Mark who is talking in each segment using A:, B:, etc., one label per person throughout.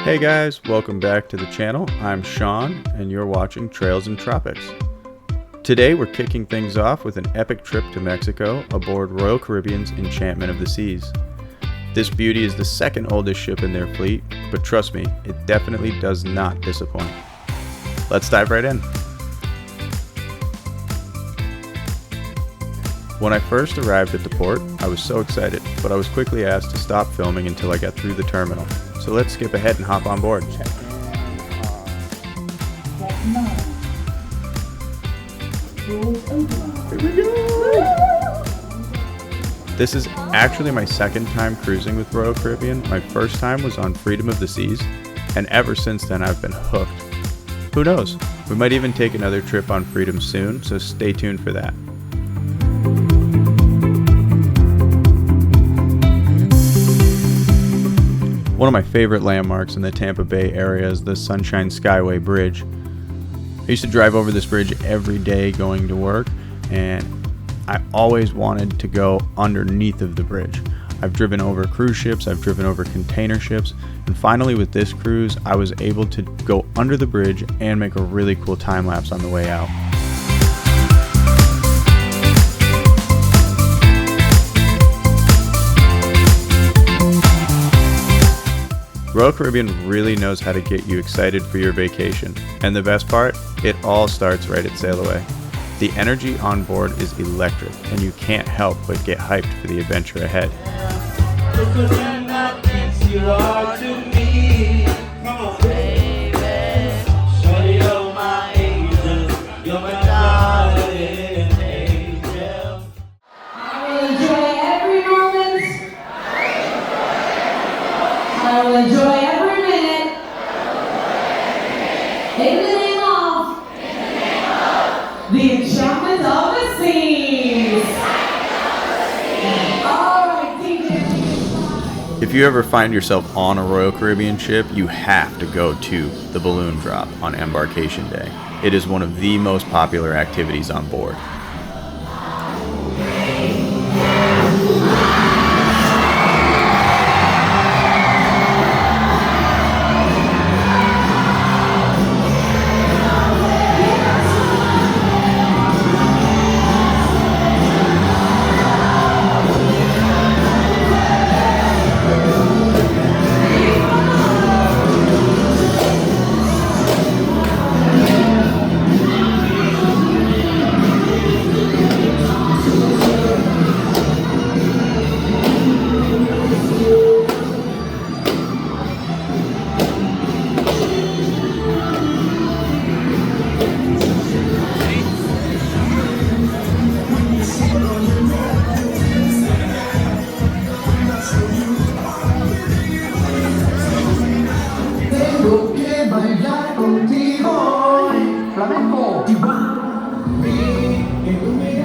A: Hey guys, welcome back to the channel. I'm Sean and you're watching Trails and Tropics. Today we're kicking things off with an epic trip to Mexico aboard Royal Caribbean's Enchantment of the Seas. This beauty is the second oldest ship in their fleet, but trust me, it definitely does not disappoint. Let's dive right in. When I first arrived at the port, I was so excited, but I was quickly asked to stop filming until I got through the terminal. So let's skip ahead and hop on board. Here we go! This is actually my second time cruising with Royal Caribbean. My first time was on Freedom of the Seas, and ever since then I've been hooked. Who knows? We might even take another trip on Freedom soon, so stay tuned for that. One of my favorite landmarks in the Tampa Bay area is the Sunshine Skyway Bridge. I used to drive over this bridge every day going to work, and I always wanted to go underneath of the bridge. I've driven over cruise ships, I've driven over container ships, and finally with this cruise, I was able to go under the bridge and make a really cool time lapse on the way out. Royal Caribbean really knows how to get you excited for your vacation, and the best part, it all starts right at sail away. The energy on board is electric, and you can't help but get hyped for the adventure ahead.
B: I will enjoy every minute in the name of the Enchantment of the Seas. Alright, DJ.
A: If you ever find yourself on a Royal Caribbean ship, you have to go to the balloon drop on Embarkation Day. It is one of the most popular activities on board.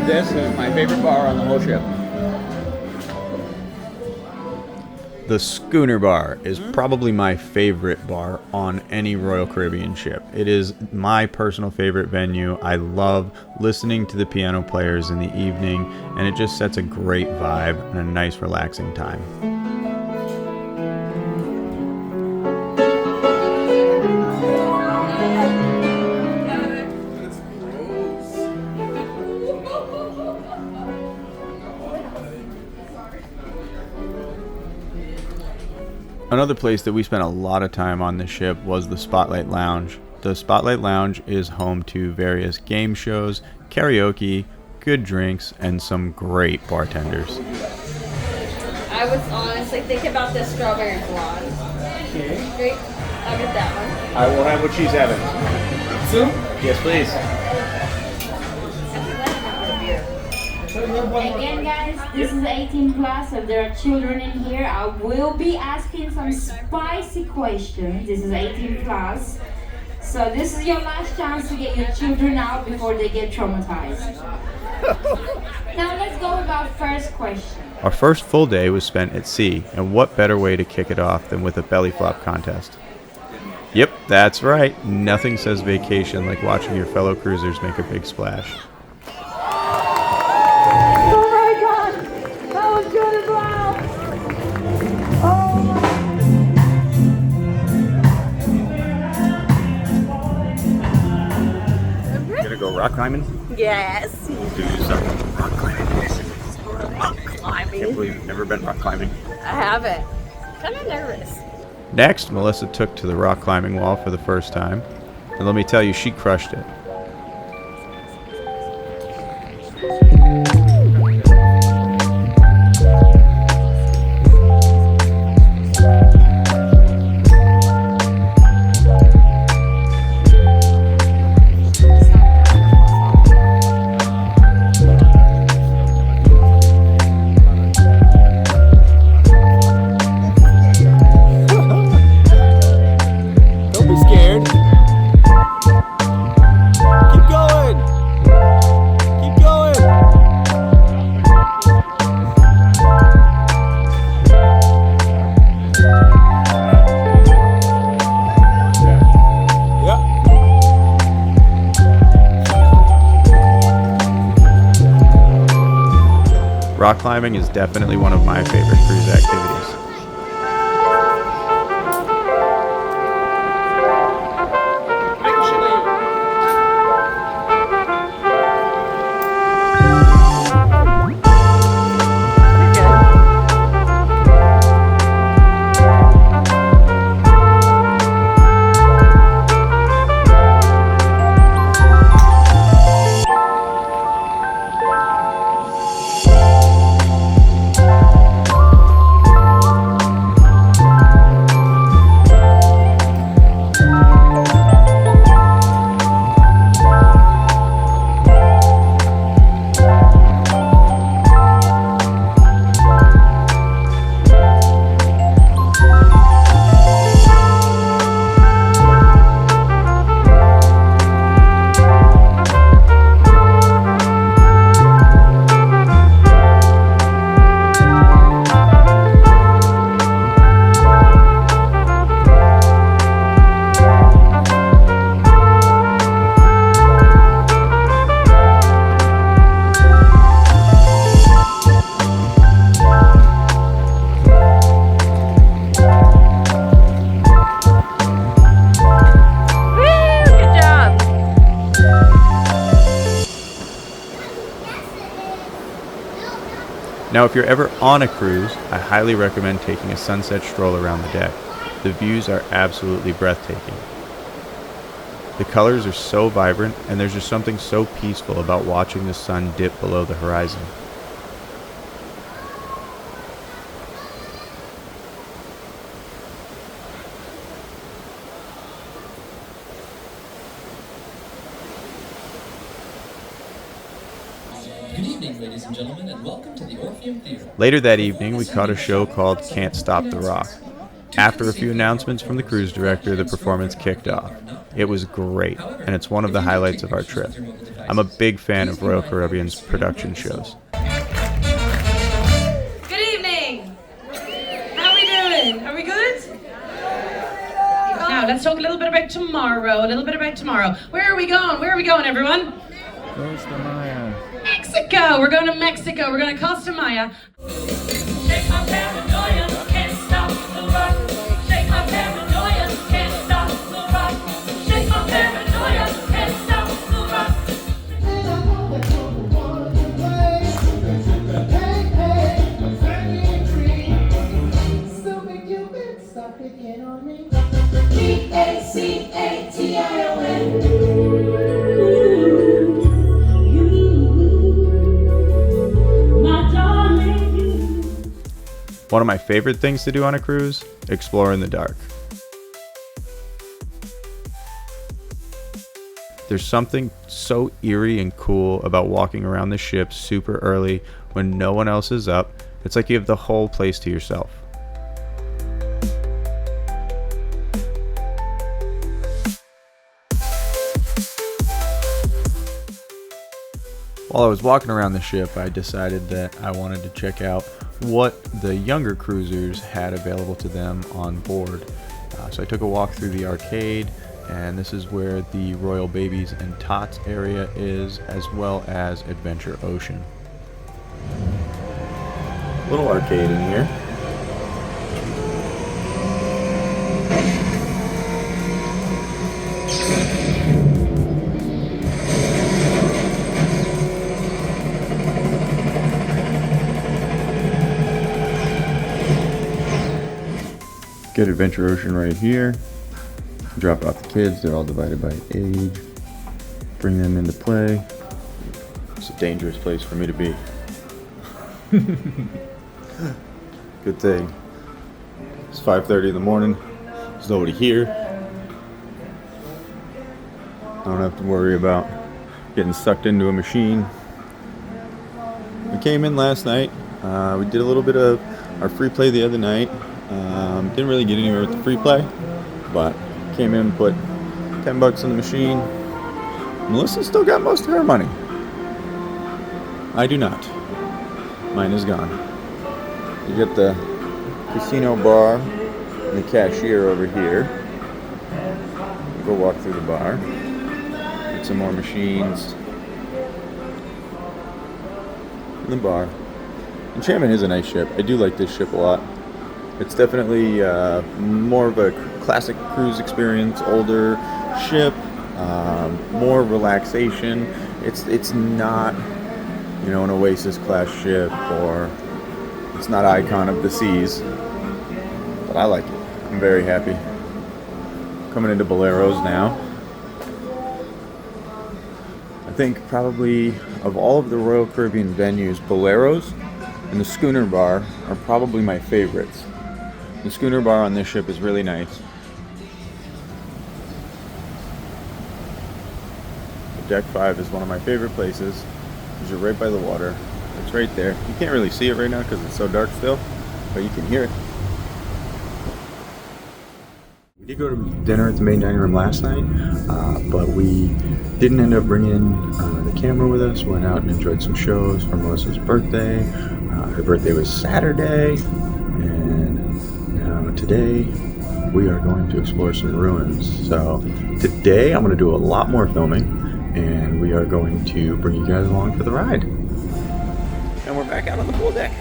C: This is my favorite bar on the whole ship.
A: The Schooner Bar is probably my favorite bar on any Royal Caribbean ship. It is my personal favorite venue. I love listening to the piano players in the evening, and it just sets a great vibe and a nice relaxing time. Another place that we spent a lot of time on the ship was the Spotlight Lounge. The Spotlight Lounge is home to various game shows, karaoke, good drinks, and some great bartenders.
D: I was honestly thinking about the strawberry blonde.
C: Okay.
D: Great. I'll get that one.
C: I will have what she's having. So? Yes, please.
E: Again, guys, this is 18 plus. If there are children in here, I will be asking some spicy questions. This is 18 plus. So this is your last chance to get your children out before they get traumatized. Now let's go with our first question.
A: Our first full day was spent at sea, and what better way to kick it off than with a belly flop contest? Yep, that's right. Nothing says vacation like watching your fellow cruisers make a big splash. climbing?
D: Yes.
A: Do some rock climbing.
D: Rock
A: I
D: climbing.
A: can't believe you've never been rock climbing.
D: I haven't. Kind of nervous.
A: Next, Melissa took to the rock climbing wall for the first time. And let me tell you, she crushed it.
C: Don't be scared. Keep going. Keep going. Yep.
A: Rock climbing is definitely one of my favorite cruise activities. Now, if you're ever on a cruise, I highly recommend taking a sunset stroll around the deck. The views are absolutely breathtaking. The colors are so vibrant, and there's just something so peaceful about watching the sun dip below the horizon.
F: Good evening, ladies and gentlemen, and welcome to the Orpheum Theater.
A: Later that evening, we caught a show called Can't Stop the Rock. After a few announcements from the cruise director, the performance kicked off. It was great, and it's one of the highlights of our trip. I'm a big fan of Royal Caribbean's production shows.
B: Good evening. How are we doing? Are we good? Now, let's talk a little bit about tomorrow. Where are we going? Where are we going, everyone?
C: Costa Maya.
B: Mexico. We're going to Mexico. We're going to Costa Maya.
G: Shake my paranoia, can't stop the rock. Shake my paranoia, can't stop the rock. Shake my paranoia, can't stop the rock.
A: One of my favorite things to do on a cruise, explore in the dark. There's something so eerie and cool about walking around the ship super early when no one else is up. It's like you have the whole place to yourself. While I was walking around the ship, I decided that I wanted to check out what the younger cruisers had available to them on board. So I took a walk through the arcade, and this is where the Royal Babies and Tots area is, as well as Adventure Ocean. Little arcade in here. Get Adventure Ocean right here. Drop off the kids, they're all divided by age. Bring them into play. It's a dangerous place for me to be. Good thing. It's 5:30 in the morning. There's nobody here. I don't have to worry about getting sucked into a machine. We came in last night. We did a little bit of our free play the other night. Didn't really get anywhere with the free play, but came in, put $10 in the machine. Melissa still got most of her money. I do not. Mine is gone. You get the casino bar and the cashier over here. Go walk through the bar. Get some more machines. In the bar. Enchantment is a nice ship. I do like this ship a lot. It's definitely more of a classic cruise experience, older ship, more relaxation. It's not, you know, an Oasis class ship, or it's not Icon of the Seas, but I like it. I'm very happy. Coming into Boleros now. I think probably of all of the Royal Caribbean venues, Boleros and the Schooner Bar are probably my favorites. The Schooner Bar on this ship is really nice. Deck 5 is one of my favorite places because you're right by the water. It's right there. You can't really see it right now because it's so dark still, but you can hear it. We did go to dinner at the main dining room last night, but we didn't end up bringing the camera with us. Went out and enjoyed some shows for Melissa's birthday. Her birthday was Saturday, and now today we are going to explore some ruins. So today I'm going to do a lot more filming, and we are going to bring you guys along for the ride. And we're back out on the pool deck.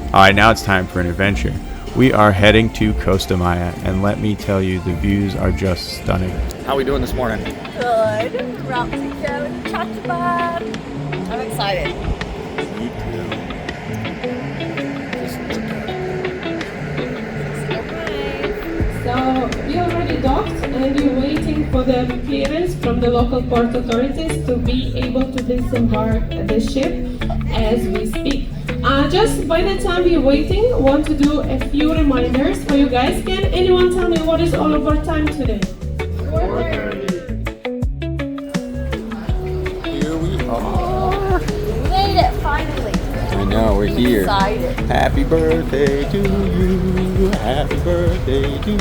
A: Alright, now it's time for an adventure. We are heading to Costa Maya, and let me tell you, the views are just stunning. How are we doing this morning?
D: Good. We're out to go to Chacchoben. I'm excited.
A: Me too.
B: So we already docked and we're waiting for the clearance from the local port authorities to be able to disembark the ship as we speak. Just by the time we're waiting, I want to do a few reminders for you guys. Can anyone tell me what is all of our time today?
A: 4:30. Here we are.
D: We made it finally.
A: I know, we're here.
D: Excited.
A: Happy birthday to you. Happy birthday to you.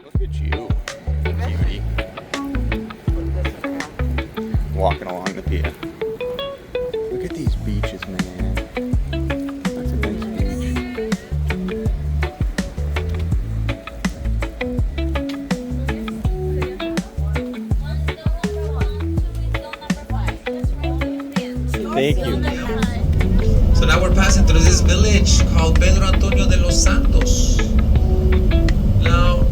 A: Look at you, cutie. Walking along the pier. Look at these beaches, man. That's a nice beach. Thank you.
F: So now we're passing through this village called Pedro Antonio de los Santos. Now,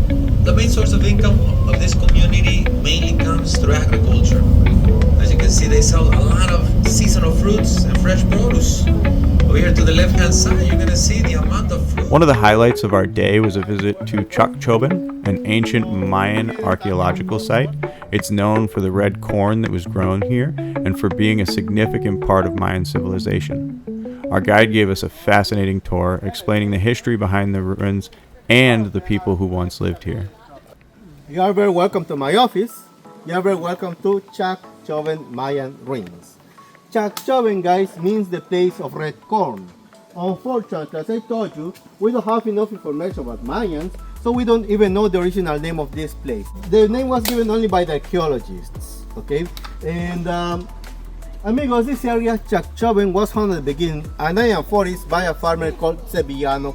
F: the main source of income of this community mainly comes through agriculture. As you can see, they sell a lot of seasonal fruits and fresh produce. Over here to the left-hand side, you're going to see the amount of fruit.
A: One of the highlights of our day was a visit to Chacchoben, an ancient Mayan archaeological site. It's known for the red corn that was grown here and for being a significant part of Mayan civilization. Our guide gave us a fascinating tour, explaining the history behind the ruins and the people who once lived here.
H: You are very welcome to my office. You are very welcome to Chacchoben Mayan Ruins. Chacchoben, guys, means the place of red corn. Unfortunately, as I told you, we don't have enough information about Mayans, so we don't even know the original name of this place. The name was given only by the archaeologists, okay? And amigos, this area, Chacchoben, was founded at the beginning in 1940s by a farmer called Sevillano.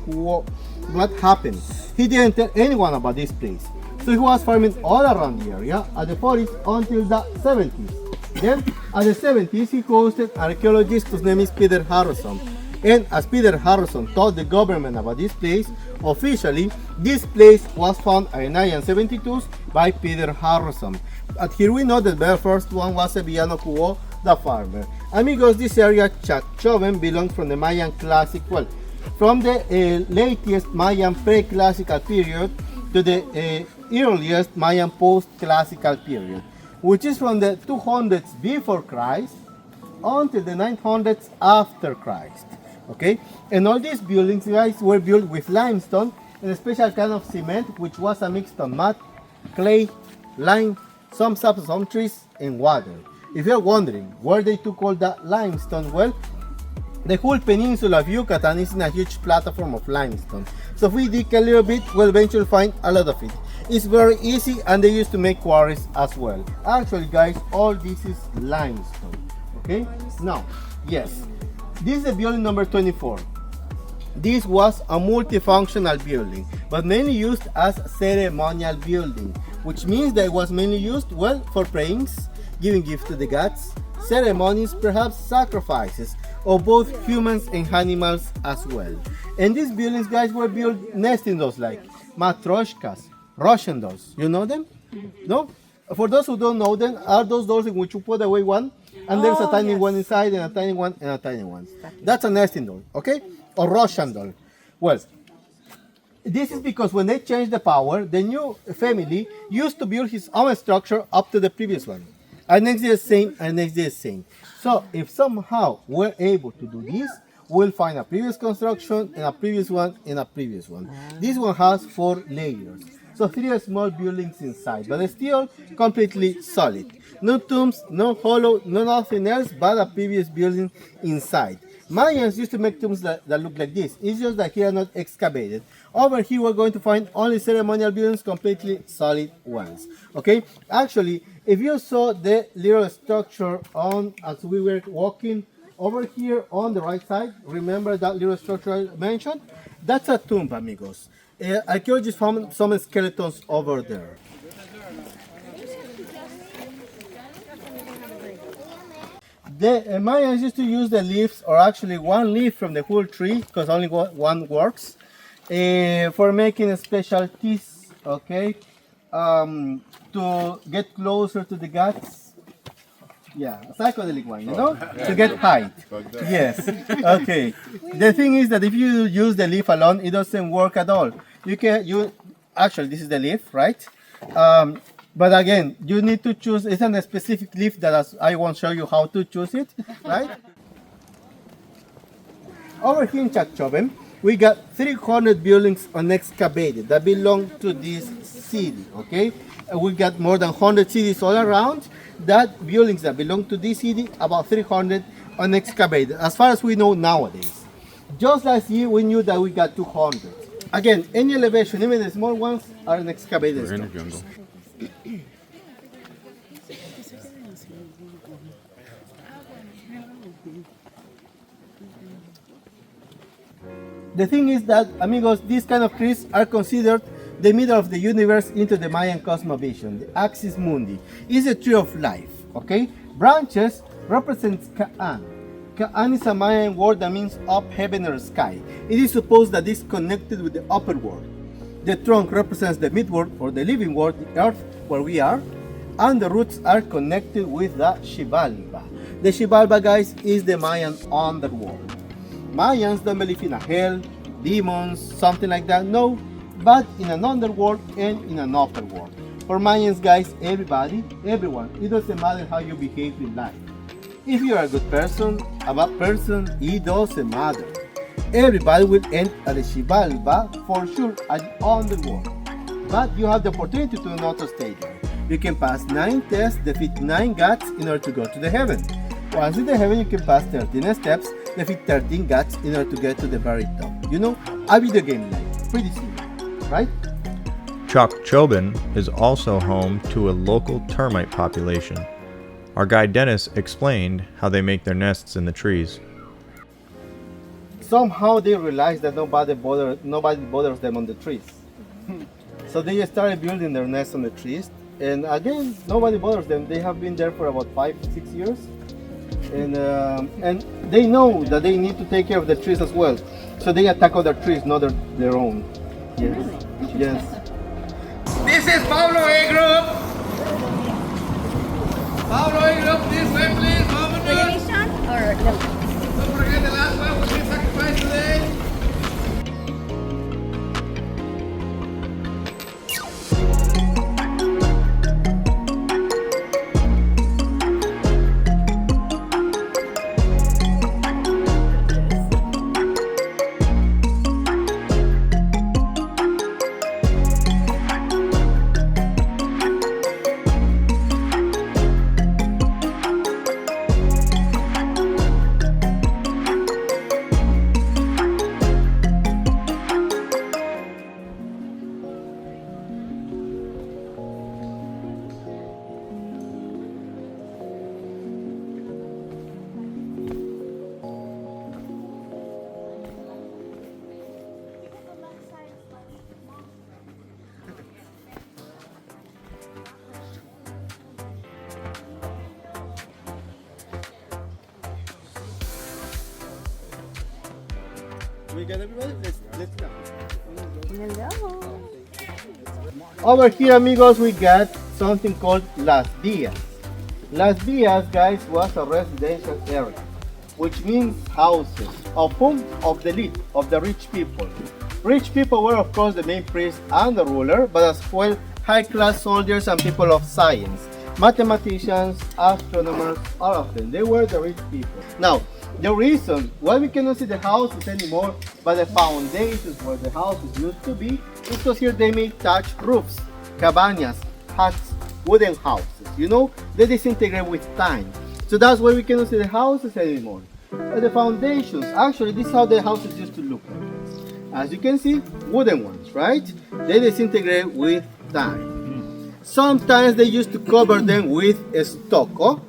H: What happened? He didn't tell anyone about this place. So he was farming all around the area at the 40s until the 70s. Then, at the 70s, he hosted archaeologist whose name is Peter Harrison. And as Peter Harrison told the government about this place, officially, this place was found in 1972 by Peter Harrison. But here we know that the very first one was Sevillano Cubo, the farmer. Amigos, this area, Chacchoben, belongs from the Mayan classic, well, from the latest Mayan pre-classical period to the earliest Mayan post-classical period, which is from the 200s before Christ until the 900s after Christ. Okay, and all these buildings, guys, were built with limestone and a special kind of cement, which was a mix of mud, clay, lime, some sap, some trees, and water. If you're wondering where they took all that limestone, well, the whole peninsula of Yucatan is in a huge platform of limestone. So if we dig a little bit, we'll eventually find a lot of it. It's very easy, and they used to make quarries as well. Actually, guys, all this is limestone. Okay, now, yes, this is the building number 24. This was a multifunctional building, but mainly used as ceremonial building, which means that it was mainly used, well, for prayings, giving gifts to the gods, ceremonies, perhaps sacrifices of both humans and animals as well. And these buildings, guys, were built nesting dolls like matroshkas, Russian dolls. You know them? No? For those who don't know them, are those dolls in which you put away one, and there's a tiny one inside, and a tiny one, and a tiny one. That's a nesting doll, okay? Or Russian doll. Well, this is because when they changed the power, the new family used to build his own structure up to the previous one. And next day the same, and next day the same. So if somehow we're able to do this, we'll find a previous construction, and a previous one, and a previous one. This one has 4 layers. So 3 small buildings inside, but still completely solid. No tombs, no hollow, no nothing else but a previous building inside. Mayans used to make tombs that look like this. It's just that here are not excavated. Over here we're going to find only ceremonial buildings, completely solid ones. Okay? Actually, if you saw the little structure on as we were walking over here on the right side, remember that little structure I mentioned? That's a tomb, amigos. Archaeologists found some skeletons over there. The Mayans used to use the leaves, or actually one leaf from the whole tree, because only one works, for making special teas, okay, to get closer to the gods. Yeah, a psychedelic one, you know, to get high. Yes, okay. The thing is that if you use the leaf alone, it doesn't work at all. Actually, this is the leaf, right? But again, you need to choose, it's a specific leaf that I won't show you how to choose it, right? Over here in Chacchoben, we got 300 buildings unexcavated that belong to this city, okay? We got more than 100 cities all around. That buildings that belong to this city, about 300 unexcavated, as far as we know nowadays. Just last year, we knew that we got 200. Again, any elevation, even the small ones, are unexcavated.
A: We're in a jungle.
H: The thing is that, amigos, these kind of trees are considered the middle of the universe into the Mayan cosmovision, the axis mundi. It's a tree of life, okay? Branches represents Ka'an. Ka'an is a Mayan word that means up, heaven, or sky. It is supposed that it's connected with the upper world. The trunk represents the mid-world, or the living world, the earth where we are, and the roots are connected with the Xibalba. The Xibalba, guys, is the Mayan underworld. Mayans don't believe in a hell, demons, something like that, no, but in an underworld and in an upper world. For Mayans, guys, everybody, everyone, it doesn't matter how you behave in life. If you are a good person, a bad person, it doesn't matter. Everybody will end at the Xibalba for sure at the underworld. But you have the opportunity to not stay there. You can pass 9 tests, defeat 9 gods in order to go to the heaven. Once in the heaven, you can pass 13 steps, defeat 13 gods in order to get to the very top. You know, a video game like, pretty simple, right?
A: Chacchoben is also home to a local termite population. Our guide Dennis explained how they make their nests in the trees.
H: Somehow they realized that nobody bothers them on the trees. So they started building their nests on the trees, And again, nobody bothers them. They have been there for about 5-6 years, and they know that they need to take care of the trees as well. So they attack other trees, not their own. Yes. Really? Yes.
C: This is Pablo A Group. Pablo A Group, this way please.
D: Reservation or no?
C: Don't forget the last one will be sacrificed today.
H: We got everybody? Let's go.
D: Hello.
H: Over here, amigos, we got something called Las Villas. Las Villas, guys, was a residential area, which means houses of whom? Of the elite, of the rich people. Rich people were, of course, the main priest and the ruler, but as well high-class soldiers and people of science, mathematicians, astronomers, all of them. They were the rich people. Now, the reason why we cannot see the houses anymore, but the foundations where the houses used to be, is because here they made thatched roofs, cabañas, huts, wooden houses. You know, they disintegrate with time. So that's why we cannot see the houses anymore. But the foundations, actually, this is how the houses used to look like. As you can see, wooden ones, right? They disintegrate with time. Sometimes they used to cover them with stucco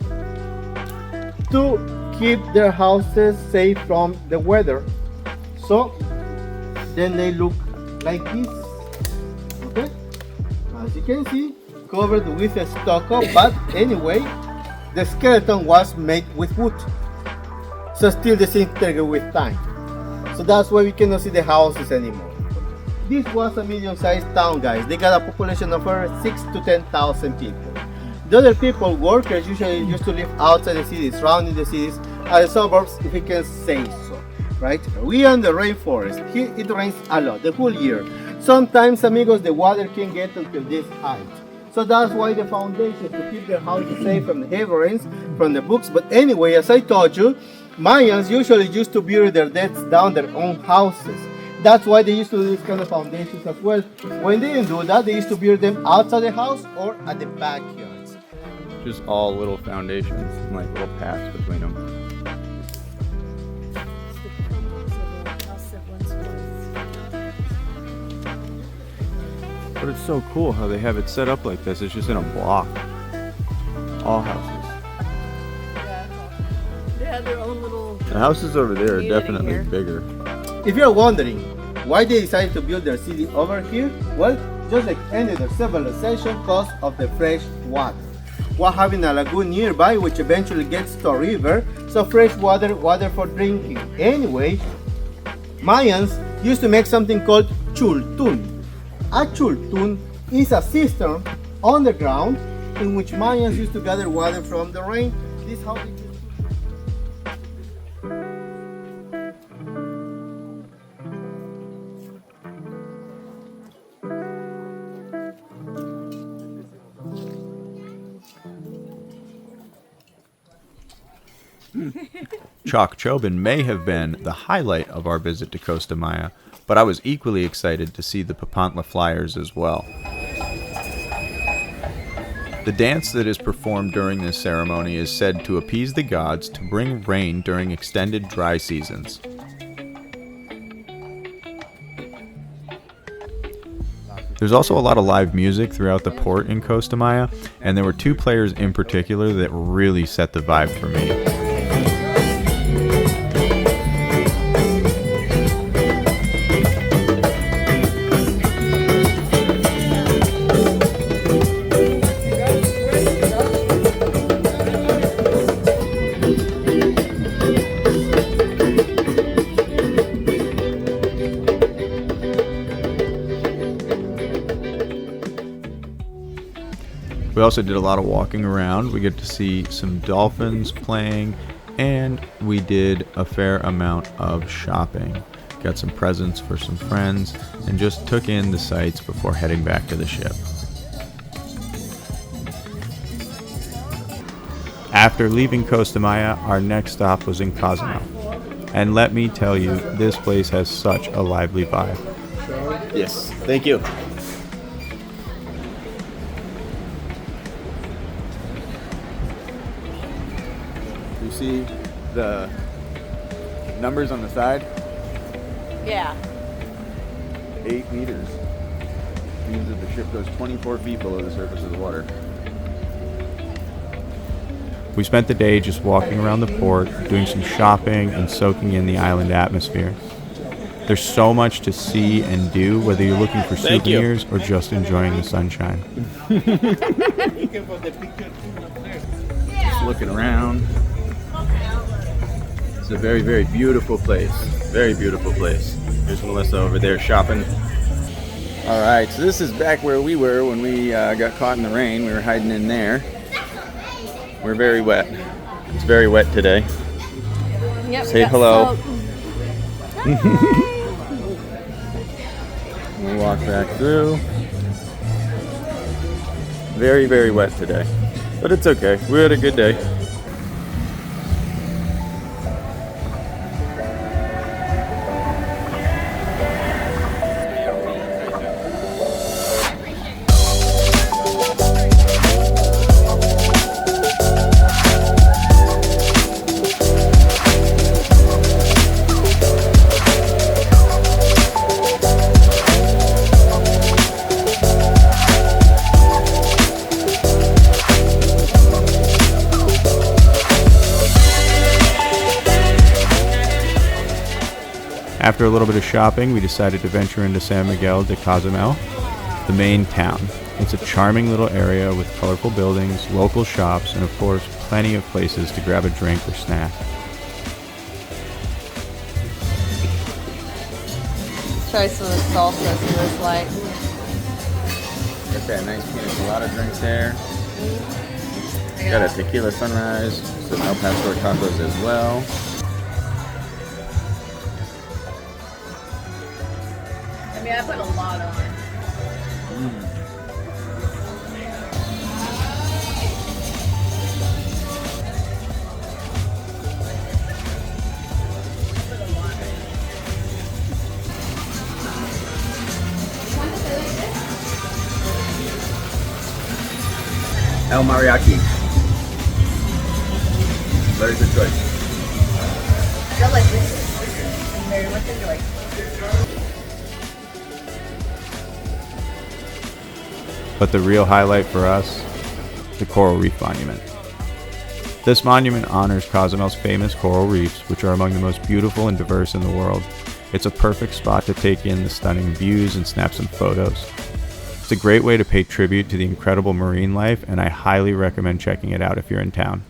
H: to keep their houses safe from the weather. So then they look like this. Okay? As you can see, covered with a stucco, but anyway, the skeleton was made with wood. So still disintegrated with time. So that's why we cannot see the houses anymore. This was a medium-sized town, guys. They got a population of over 6,000 to 10,000 people. The other people, workers, usually used to live outside the cities, surrounding the cities, and the suburbs, if we can say so, right? We are in the rainforest. Here it rains a lot, the whole year. Sometimes, amigos, the water can get until this height. So that's why the foundation to keep their houses safe from the heavy rains, from the books. But anyway, as I told you, Mayans usually used to bury their dead down their own houses. That's why they used to do these kind of foundations as well. When they didn't do that, they used to bury them outside the house or at the backyards.
A: Just all little foundations and like little paths between them. But it's so cool how they have it set up like this. It's just in a block. All houses.
D: Yeah. They had their own little.
A: The houses over there are
D: Community
A: definitely
D: here.
A: bigger.
H: If you're wondering why they decided to build their city over here, well, just like any other civilization, because of the fresh water. While having a lagoon nearby, which eventually gets to a river, so fresh water, water for drinking. Anyway, Mayans used to make something called chultun. A chultun is a cistern on the ground in which Mayans used to gather water from the rain. This is how they used to.
A: Chacchoben may have been the highlight of our visit to Costa Maya, but I was equally excited to see the Papantla Flyers as well. The dance that is performed during this ceremony is said to appease the gods to bring rain during extended dry seasons. There's also a lot of live music throughout the port in Costa Maya, and there were two players in particular that really set the vibe for me. We also did a lot of walking around. We get to see some dolphins playing, and we did a fair amount of shopping. Got some presents for some friends, and just took in the sights before heading back to the ship. After leaving Costa Maya, our next stop was in Cozumel. And let me tell you, this place has such a lively vibe.
H: Yes, thank you.
A: You see the numbers on the side?
D: Yeah.
A: 8 meters. Means that the ship goes 24 feet below the surface of the water. We spent the day just walking around the port, doing some shopping and soaking in the island atmosphere. There's so much to see and do, whether you're looking for souvenirs or just enjoying the sunshine. Just looking around. It's a very, very beautiful place. Very beautiful place. There's Melissa over there shopping. All right, so this is back where we were when we got caught in the rain. We were hiding in there. We're very wet. It's very wet today.
D: Yep.
A: Say hello. We walk back through. Very, very wet today. But it's okay. We had a good day. After a little bit of shopping, we decided to venture into San Miguel de Cozumel, the main town. It's a charming little area with colorful buildings, local shops, and of course, plenty of places to grab a drink or snack.
D: Try some of the salsa, see what it's like.
A: Got that nice pina colada drink there. Got a tequila sunrise, some El Pastor tacos as well.
D: I mean, I put a lot on it.
A: El Mariachi. Very good choice.
D: I feel like this is very much enjoy.
A: But the real highlight for us, the Coral Reef Monument. This monument honors Cozumel's famous coral reefs, which are among the most beautiful and diverse in the world. It's a perfect spot to take in the stunning views and snap some photos. It's a great way to pay tribute to the incredible marine life, and I highly recommend checking it out if you're in town.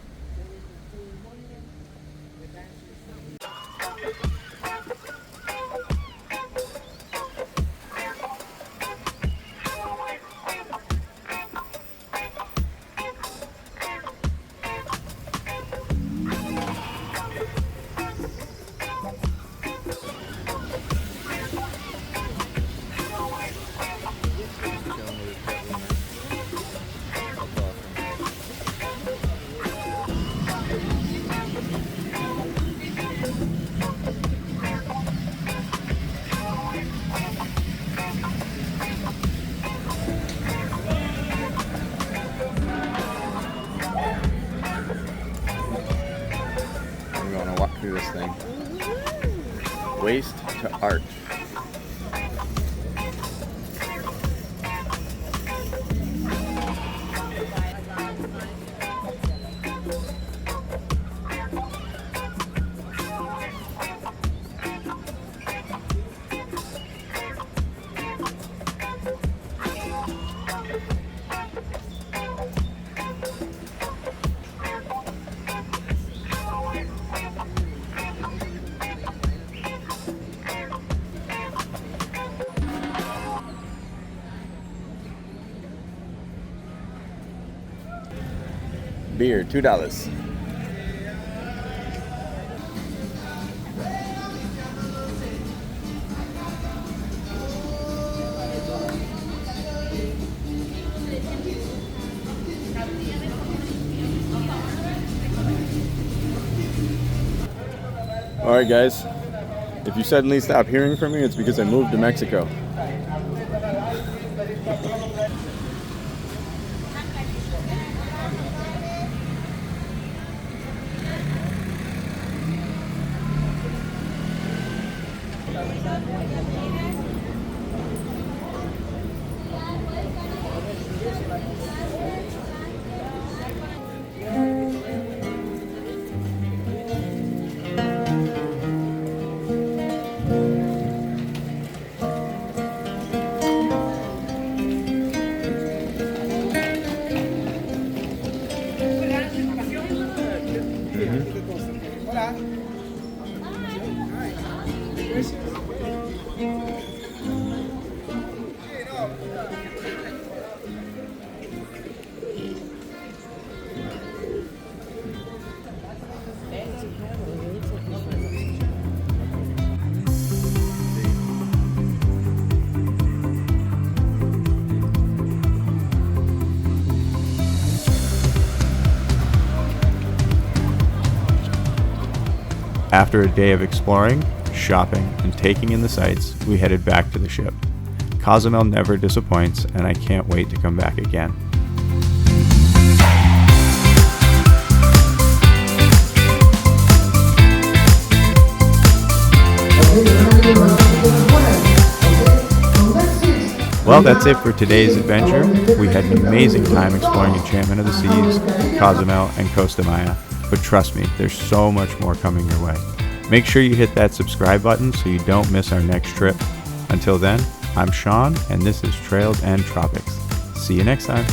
A: I'm going to walk through this thing. Waste to art. beer, $2. Alright guys, if you suddenly stop hearing from me, it's because I moved to Mexico. After a day of exploring, shopping, and taking in the sights, we headed back to the ship. Cozumel never disappoints, and I can't wait to come back again. Well, that's it for today's adventure. We had an amazing time exploring Enchantment of the Seas, Cozumel, and Costa Maya. But trust me, there's so much more coming your way. Make sure you hit that subscribe button so you don't miss our next trip. Until then, I'm Sean, and this is Trails and Tropics. See you next time.